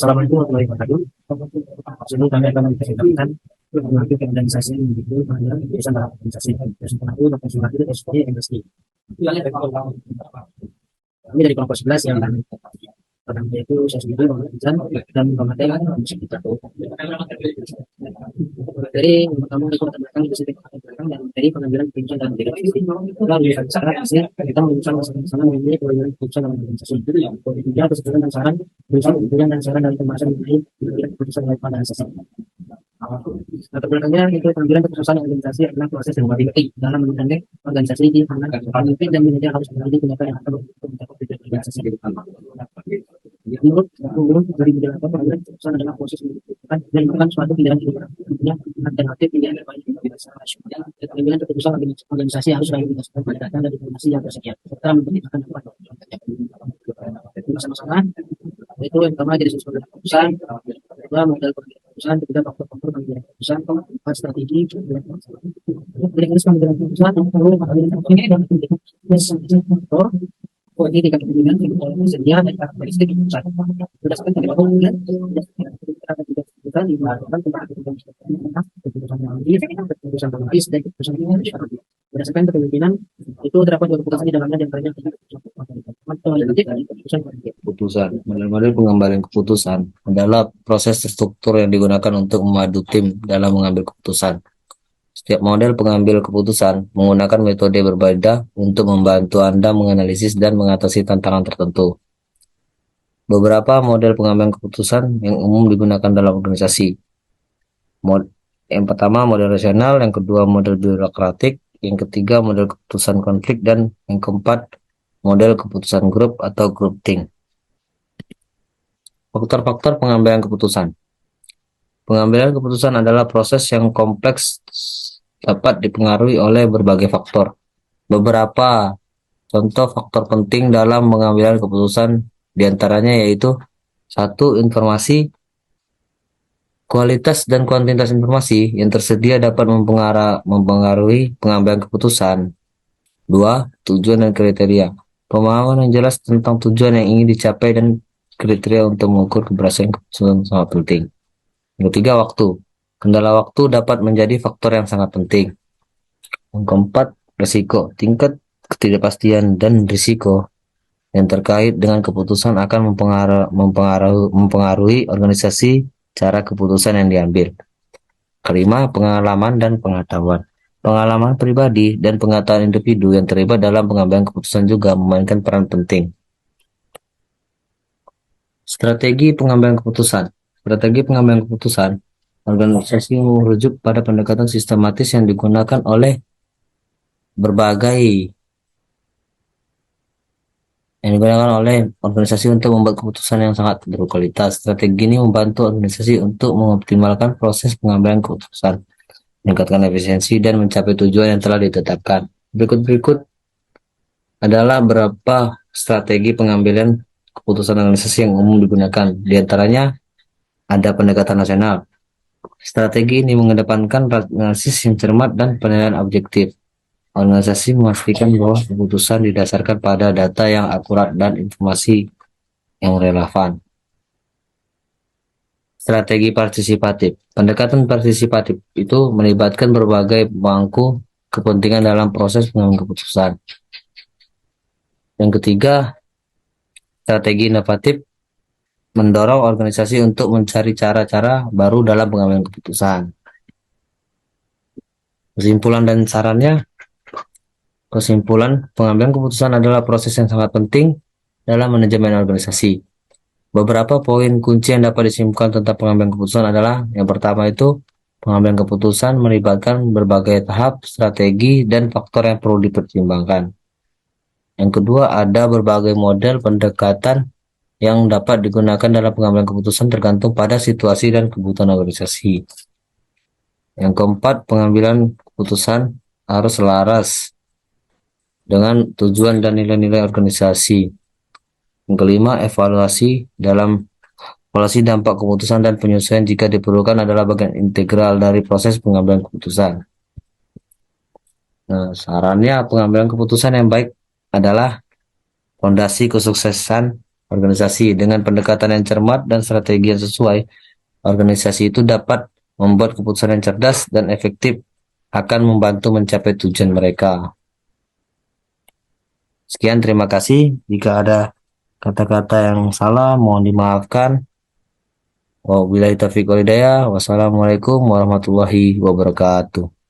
Assalamualaikum warahmatullahi wabarakatuh. Sebelum kami akan menceritakan mengambil organisasi individu pada keputusan dalam organisasi keputusan pengatur dan konsultasi itu SPY MSI. Kami dari kelompok 11 yang pertama yaitu saya sendiri dan pemateri komisi kita. Dari yang pertama itu latar belakang di sini belakang dan dari pengambilan keputusan dalam organisasi. Lalu cara hasil kita merumuskan masalah mengenai pengambilan keputusan dalam organisasi. Kemudian keseluruhan dan saran, kemudian dan saran dari pembahasan mengenai pengambilan keputusan dalam organisasi. Latar belakangnya itu pengambilan keputusan organisasi adalah proses yang paling penting dalam menentukan organisasi di mana pemimpin dan manajer harus memiliki tindakan yang akan mencapai tujuan organisasi di depan. Menurut dari penjelasan pengambilan keputusan adalah proses menentukan dan bukan suatu pilihan yang alternatif pilihan terbaik yang bisa rasional. Pengambilan keputusan organisasi harus berdasarkan pada data dan informasi yang tersedia serta mempertimbangkan bersama-sama. Itu yang pertama jadi sesuatu keputusan, kedua model keputusan, ketiga faktor-faktor pengambilan keputusan, keempat strategi, mekanisme pengambilan keputusan, faktor ini tingkat kepentingan, sedia dan karakteristik keputusan. Berdasarkan pada keputusan, keputusan dilakukan tentang keputusan keputusan politis dan keputusan syarat. Berdasarkan kepemimpinan itu terdapat dua keputusan di dalamnya dan banyak keputusan. Model-model pengembalian keputusan adalah proses terstruktur yang digunakan untuk memadu tim dalam mengambil keputusan. Setiap model pengambil keputusan menggunakan metode berbeda untuk membantu Anda menganalisis dan mengatasi tantangan tertentu. Beberapa model pengambilan keputusan yang umum digunakan dalam organisasi. Yang pertama model rasional, yang kedua model birokratik, yang ketiga model keputusan konflik, dan yang keempat model keputusan grup atau groupthink. Faktor-faktor pengambilan keputusan. Pengambilan keputusan adalah proses yang kompleks, dapat dipengaruhi oleh berbagai faktor. Beberapa contoh faktor penting dalam pengambilan keputusan diantaranya yaitu 1. Informasi. Kualitas dan kuantitas informasi yang tersedia dapat mempengaruhi pengambilan keputusan. 2. Tujuan dan kriteria. Pemahaman yang jelas tentang tujuan yang ingin dicapai dan kriteria untuk mengukur keberhasilan keputusan sangat penting. Yang ketiga, waktu. Kendala waktu dapat menjadi faktor yang sangat penting. Yang keempat, risiko. Tingkat ketidakpastian dan risiko yang terkait dengan keputusan akan mempengaruhi organisasi, cara keputusan yang diambil. Kelima, pengalaman dan pengetahuan. Pengalaman pribadi dan pengetahuan individu yang terlibat dalam pengambilan keputusan juga memainkan peran penting. Strategi pengambilan keputusan. Strategi pengambilan keputusan organisasi merujuk pada pendekatan sistematis yang digunakan oleh organisasi untuk membuat keputusan yang sangat berkualitas. Strategi ini membantu organisasi untuk mengoptimalkan proses pengambilan keputusan, meningkatkan efisiensi, dan mencapai tujuan yang telah ditetapkan. Berikut adalah beberapa strategi pengambilan keputusan organisasi yang umum digunakan. Di antaranya ada pendekatan nasional. Strategi ini mengedepankan analisis yang cermat dan penilaian objektif. Organisasi memastikan bahwa keputusan didasarkan pada data yang akurat dan informasi yang relevan. Strategi partisipatif. Pendekatan partisipatif itu melibatkan berbagai pemangku kepentingan dalam proses pengambilan keputusan. Yang ketiga, strategi inovatif mendorong organisasi untuk mencari cara-cara baru dalam pengambilan keputusan. Kesimpulan, pengambilan keputusan adalah proses yang sangat penting dalam manajemen organisasi. Beberapa poin kunci yang dapat disimpulkan tentang pengambilan keputusan adalah yang pertama itu pengambilan keputusan melibatkan berbagai tahap, strategi, dan faktor yang perlu dipertimbangkan. Yang kedua, ada berbagai model pendekatan yang dapat digunakan dalam pengambilan keputusan tergantung pada situasi dan kebutuhan organisasi. Yang keempat, pengambilan keputusan harus selaras dengan tujuan dan nilai-nilai organisasi. Yang kelima, evaluasi dampak keputusan dan penyesuaian jika diperlukan adalah bagian integral dari proses pengambilan keputusan. Nah, sarannya pengambilan keputusan yang baik adalah fondasi kesuksesan organisasi. Dengan pendekatan yang cermat dan strategi yang sesuai, organisasi itu dapat membuat keputusan yang cerdas dan efektif, akan membantu mencapai tujuan mereka. Sekian, terima kasih. Jika ada kata-kata yang salah, mohon dimaafkan. Wabillahi taufiq wal hidayah. Wassalamualaikum warahmatullahi wabarakatuh.